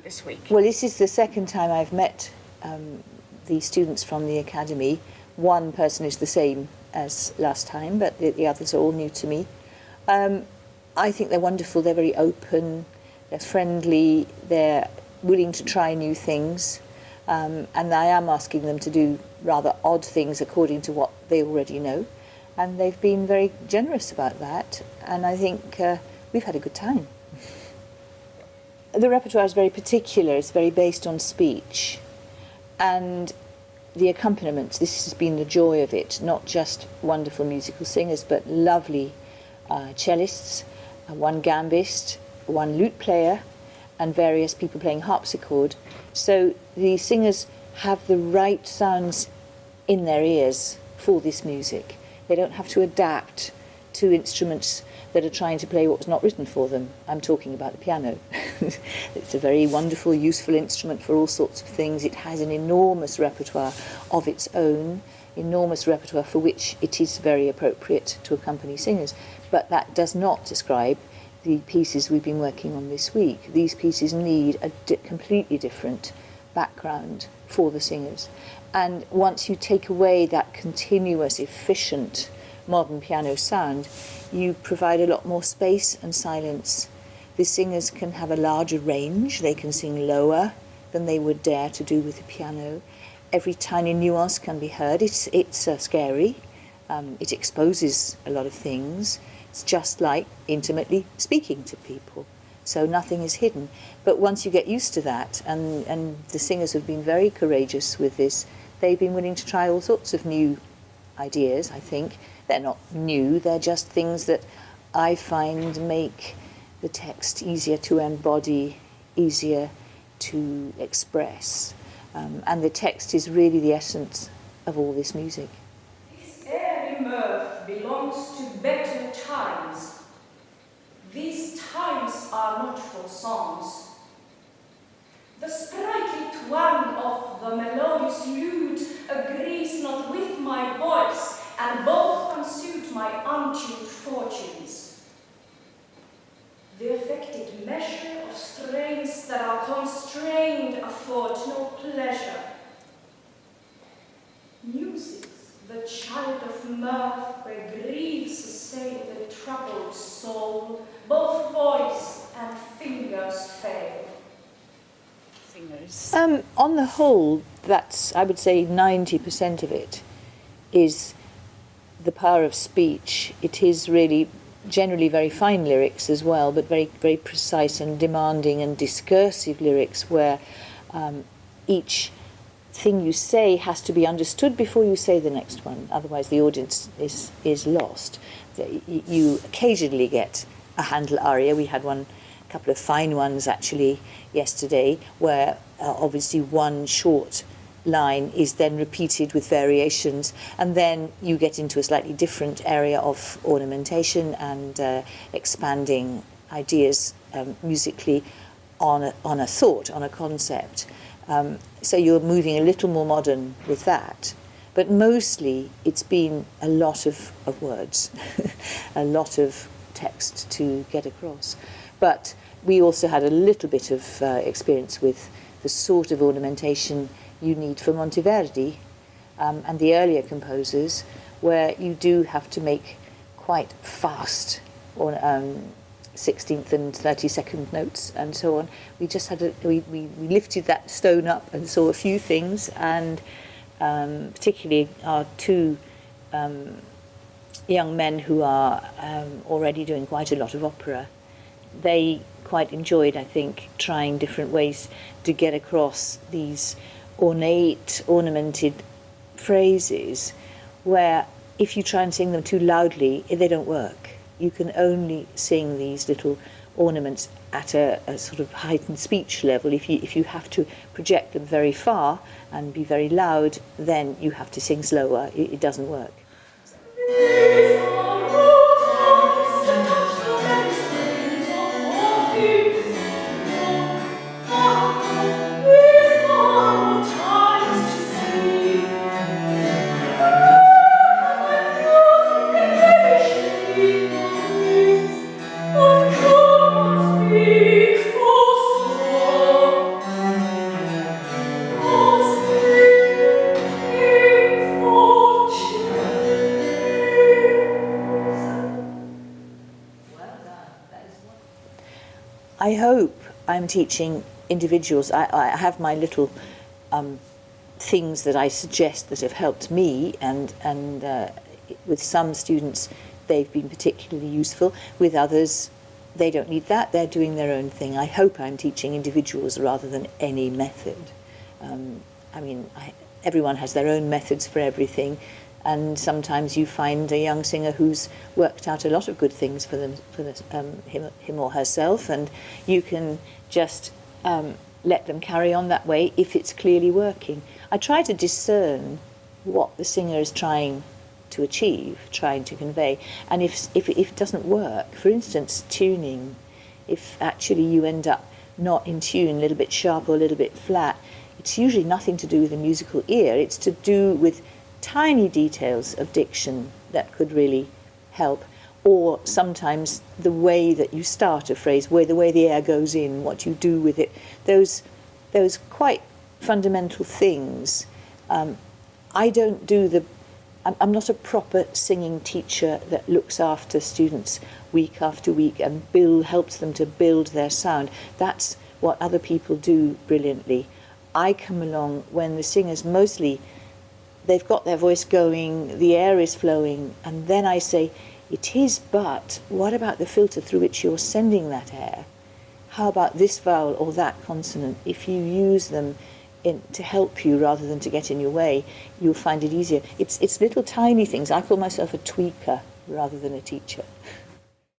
this week? Well, this is the second time I've met the students from the Academy. One person is the same as last time, but the others are all new to me. I think they're wonderful. They're very open, they're friendly, they're willing to try new things, and I am asking them to do rather odd things according to what they already know, and they've been very generous about that, and I think we've had a good time. The repertoire is very particular. It's very based on speech, and the accompaniments, this has been the joy of it, not just wonderful musical singers, but lovely cellists, one gambist, one lute player, and various people playing harpsichord. So the singers have the right sounds in their ears for this music. They don't have to adapt to instruments that are trying to play what was not written for them. I'm talking about the piano. It's a very wonderful, useful instrument for all sorts of things. It has an enormous repertoire of its own, enormous repertoire for which it is very appropriate to accompany singers. But that does not describe the pieces we've been working on this week. These pieces need a completely different background for the singers. And once you take away that continuous, efficient, modern piano sound, you provide a lot more space and silence. The singers can have a larger range. They can sing lower than they would dare to do with the piano. Every tiny nuance can be heard. It's scary. It exposes a lot of things. It's just like intimately speaking to people. So nothing is hidden. But once you get used to that, and the singers have been very courageous with this, they've been willing to try all sorts of new ideas, I think. They're not new, they're just things that I find make the text easier to embody, easier to express. And the text is really the essence of all this music. This airy mirth belongs to better times. These times are not for songs. The sprightly twang of the melodious lute agrees not with my voice, and both unsuit my untuned fortunes. The affected measure of strains that are constrained afford no pleasure. Music's the child of mirth, where griefs assail the troubled soul, both voice and fingers fail. Singers. On the whole, that's, I would say, 90% of it is the power of speech. It is really generally very fine lyrics as well, but very, very precise and demanding and discursive lyrics where each thing you say has to be understood before you say the next one. Otherwise the audience is lost. You occasionally get a Handel aria. We had a couple of fine ones actually yesterday, where obviously one short line is then repeated with variations, and then you get into a slightly different area of ornamentation and expanding ideas musically on a thought, on a concept. So you're moving a little more modern with that. But mostly it's been a lot of words, a lot of text to get across. But we also had a little bit of experience with the sort of ornamentation you need for Monteverdi and the earlier composers, where you do have to make quite fast 16th and 32nd notes and so on. We just had we lifted that stone up and saw a few things, and particularly our two young men who are already doing quite a lot of opera. They quite enjoyed, I think, trying different ways to get across these ornate, ornamented phrases where if you try and sing them too loudly, they don't work. You can only sing these little ornaments at a sort of heightened speech level. If you have to project them very far and be very loud, then you have to sing slower. It doesn't work. I hope I'm teaching individuals. I have my little things that I suggest that have helped me, and with some students they've been particularly useful. With others, they don't need that. They're doing their own thing. I hope I'm teaching individuals rather than any method. Everyone has their own methods for everything, and sometimes you find a young singer who's worked out a lot of good things for him or herself, and you can just let them carry on that way if it's clearly working. I try to discern what the singer is trying to achieve, trying to convey, and if it doesn't work, for instance, tuning, if actually you end up not in tune, a little bit sharp or a little bit flat, it's usually nothing to do with the musical ear. It's to do with tiny details of diction that could really help, or sometimes the way that you start a phrase, the way the air goes in, what you do with it, those quite fundamental things. I don't do I'm not a proper singing teacher that looks after students week after week and helps them to build their sound. That's what other people do brilliantly. I come along when the singers mostly, they've got their voice going, the air is flowing, and then I say, it is, but what about the filter through which you're sending that air? How about this vowel or that consonant? If you use them to help you rather than to get in your way, you'll find it easier. It's little tiny things. I call myself a tweaker rather than a teacher.